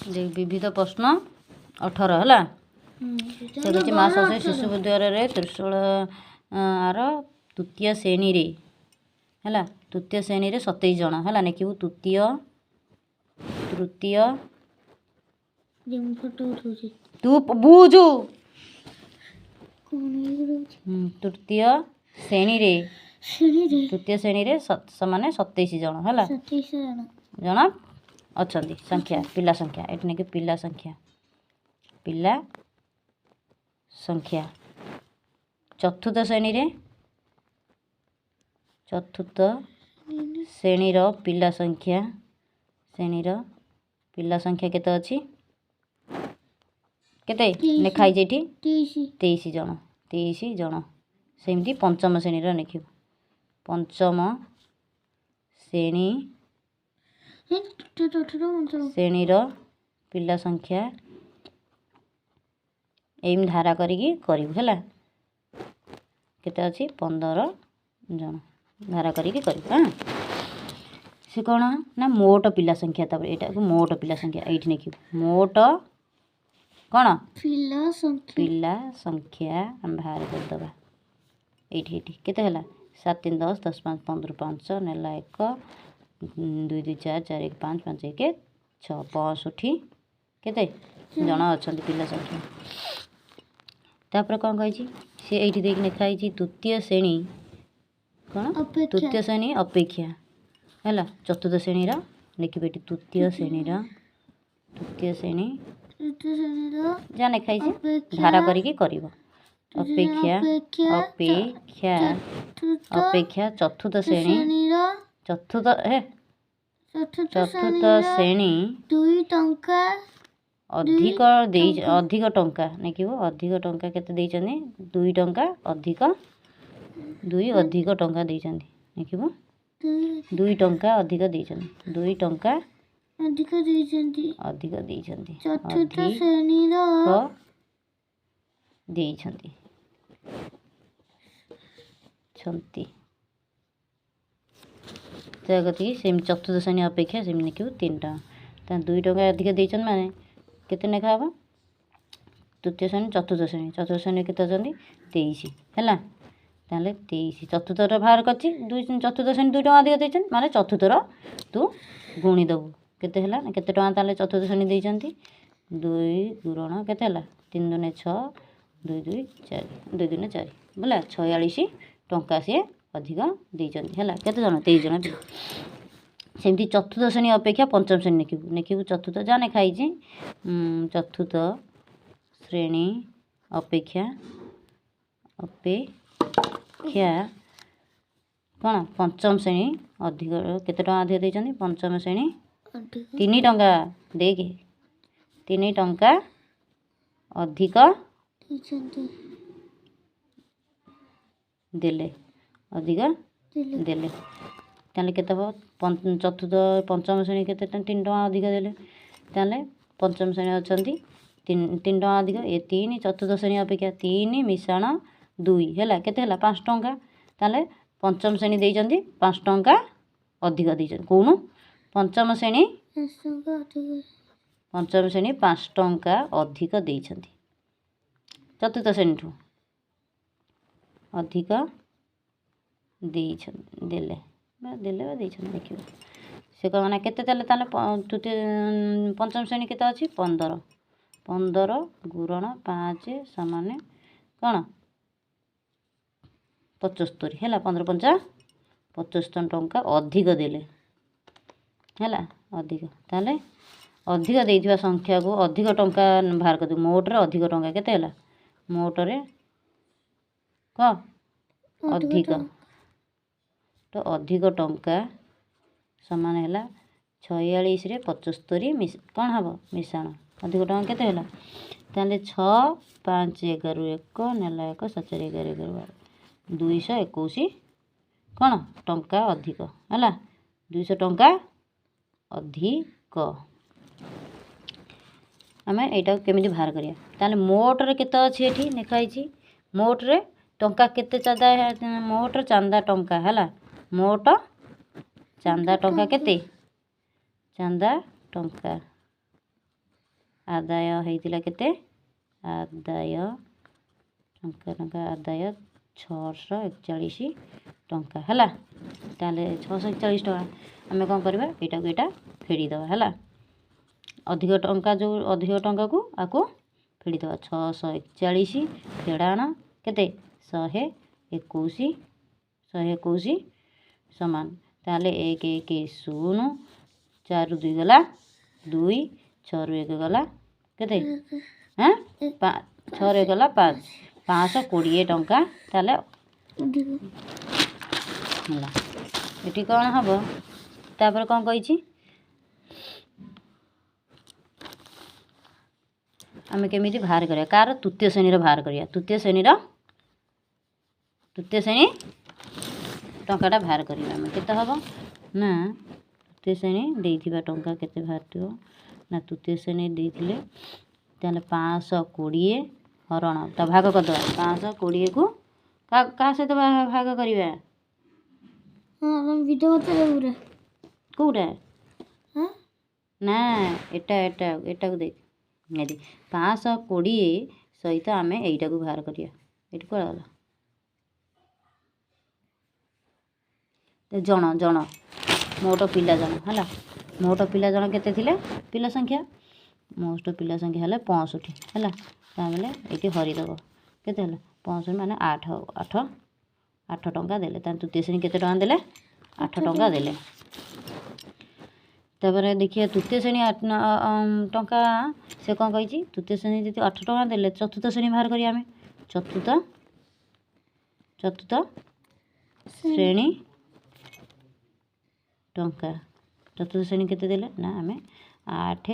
विविध प्रश्न 18 है से कहते माँ सरस्वती शिशु विद्यालय त्रिशूल आर तृतीय श्रेणी रे है तृतीय श्रेणी रे 27 जन है लिखू तृतीय तू बुझु तृतीय श्रेणी रे तृतीय श्रेणी रे माने 27 जन है जन अच्छा संख्या पिला संख्या ये नहीं कि पिला संख्या चतुर्थ श्रेणी रे चतुर्थ श्रेणी रो पिला केते अछि केते लिखाई जेठी 23 जन सेमती पंचम श्रेणी रो लिखिब पंचम श्रेणी रो पिला संख्या एम धारा करिकी करिब हैला केते अछि 15 जन धारा करिकी करिब हां से कौन ना मोट पिला संख्या तब एटा मोट पिला संख्या एठी लिखिब मोट कौन पिला संख्या हम बाहर कर दबा एठी केते हला 7 3 10 10 5 15 5 नेला 1 2 2 4 4 1 5 5 1 6 65 केते जन अछंती पिला संख्या तापर कौन कहि से एठी देख लिखाई तृतीय श्रेणी कौन तृतीय श्रेणी अपेक्षा है चतुर्थ श्रेणी लिखिए तृतीय श्रेणी जहाँ लिखाई धारा करिकी करिब अपेक्षा अपेक्षा अपेक्षा चतुर्थ श्रेणी चतुर्थ श्रेणी अधिक टंका लिखिब अधिक टंका केते देइचनी 2 टंका अधिक 2 अधिक टंका देइचनी लिखिब 2 टंका अधिक देइचनी 2 टंका अधिक देइचनी चतुर्थ श्रेणी रो देइचनी छंती जगती सेम चतुर्थ श्रेणी अपेक्षा सेम लिखिब 3 टंका 2 टंका अधिक देइचन माने केते लेखा हबो तृतीय श्रेणी चतुर्थ श्रेणी केते अछंती 23 हैला ताले 23 चतुर्थ रो बाहर करछि चतुर्थ श्रेणी 2 टंका अधिक देइचन माने चतुर्थ रो तू गुणी दबु केते हैला केते टंका ताले चतुर्थ श्रेणी देइचंती 2 गुणन केते हैला 3 2 6 2 2 4 2 2 4 बोला 46 टंका से अधिक देइचंती हैला केते जन 23 जन सेमती चतुर्थ श्रेणी अपेक्षा पंचम श्रेणी लिखिबू चतुर्थ जाने खाई चतुर्थ श्रेणी अपेक्षा कौन पंचम श्रेणी अधिक केते टंका अधिक देइचंती पंचम श्रेणी 3 टंका देके 3 टंका अधिक देले अधिक देले ताले केते हो चतुर्थ पंचम श्रेणी केते 3 टंका अधिक देले ताले पंचम श्रेणी अछंती 3 टंका अधिक ए 3 चतुर्थ श्रेणी अपेक्षा 3 मिश्रण 2 हैला केते हैला 5 टंका ताले पंचम श्रेणी देइचंती 5 टंका अधिक देइचंती कोनु पंचम श्रेणी 5 टंका अधिक देइचंती चतुर्थ श्रेणी ठू अधिक देइछन देले देखिए से कहना केते ताले तृतीय पंचम श्रेणी केते अछि 15 गुणन 5 समान कौन 75 है 15 5 75 टंका अधिक देले है अधिक ताले अधिक देइथिबा संख्या को अधिक टंका बाहर कर मोट रे अधिक टंका केते हैला मोट रे क अधिक तो अधिक टंका समान है 46 रे 75 कौन हम मिश्रण अधिक टंका केते हैला ताले 6 5 11 1 नेला 1 7 11 11 221 कौन टंका अधिक है 200 टंका अधिक आम यहाँ केमी बाहर करिया ताले मोट रे केते अछि एठी लिखाई मोट रे टंका केते चांदा मोट चांदा टंका है मोट चांदा टंका केते चांदा टंका आदाय होइतिला केते आदाय टंका आदाय 641 टंका है। ताले 641 टका आम कौन करवा यहाँ फेड़ी दवा है। अधिक टंका जो अधिक टंका को आको फेड़ी दवा 641 फेड़ाण केते 121 समान ताले 1 1 0 4 रु 2 गला 2 6 रु 1 गला केते हाँ 6 रु 1 गला 5 520 टंका ताले होला। एटी कौन हम तापर कौन कही आम केमी बाहर करिया कार तृतीय श्रेणी बाहर करिया तृतीय श्रेणी टंकाटा बाहर करिया आम केते हम ना तृतीय श्रेणी देइथिबा टंका केते बाहर ना तृतीय श्रेणी देइथिले ताले 520 हरण ता भाग करदवा 520 को का सहित भाग करिया हां हम वीडियो होते पूरा कोडा हां ना एटा को देख यदि 520 सहित आम यहीटा को बाहर करिया ये कौन गला जन जन मोट पिला जन है मोट पिला जन केते थिले पिला संख्या मोट पिला संख्या है 65 है तामेले ये हरिदेव केते 65 माने 8 टंका देले तृतीय श्रेणी केते टंका देले 8 टंका देले। तापर देखिए तृतीय श्रेणी टंका से कौन कही तृतीय श्रेणी जी 8 टंका देले चतुर्थ श्रेणी बाहर करिया आम चतुर्थ श्रेणी टंका चतुर्थ श्रेणी केते देले ना आम 8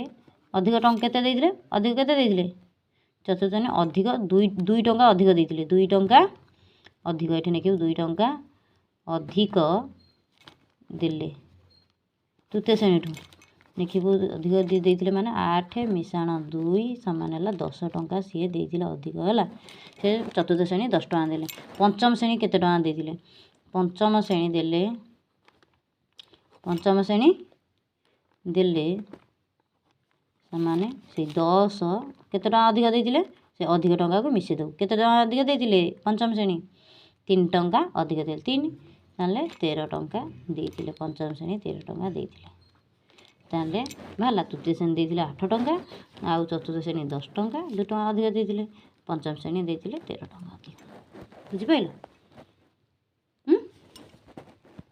अधिक टंका केते देइथिले अधिक केते देइथिले चतुर्थ श्रेणी अधिक 2 टंका अधिक देइथिले 2 टंका अधिक एठी नेकी 2 टंका अधिक देले तृतीय श्रेणी देखिबू अधिक देइथिले माने 8 मिशाण 2 समान है 10 टंका सी देइथिले अधिक है से चतुर्थ श्रेणी 10 टंका देले। पंचम श्रेणी केते टंका देइथिले पंचम श्रेणी देले समान से 10 केते टंका अधिक देइथिले से अधिक टंका को मिसे दो केते टंका अधिक देइथिले पंचम श्रेणी 3 टंका अधिक देले 3 ताले 13 टंका देइथिले पंचम श्रेणी 13 टंका देइथिले ताले भाला तृतीय श्रेणी देइथिले 8 टंका आउ चतुर्थ श्रेणी 10 टंका 2 टंका अधिक देइथिले पंचम श्रेणी देइथिले 13 टंका अधिक बुझि पाइल।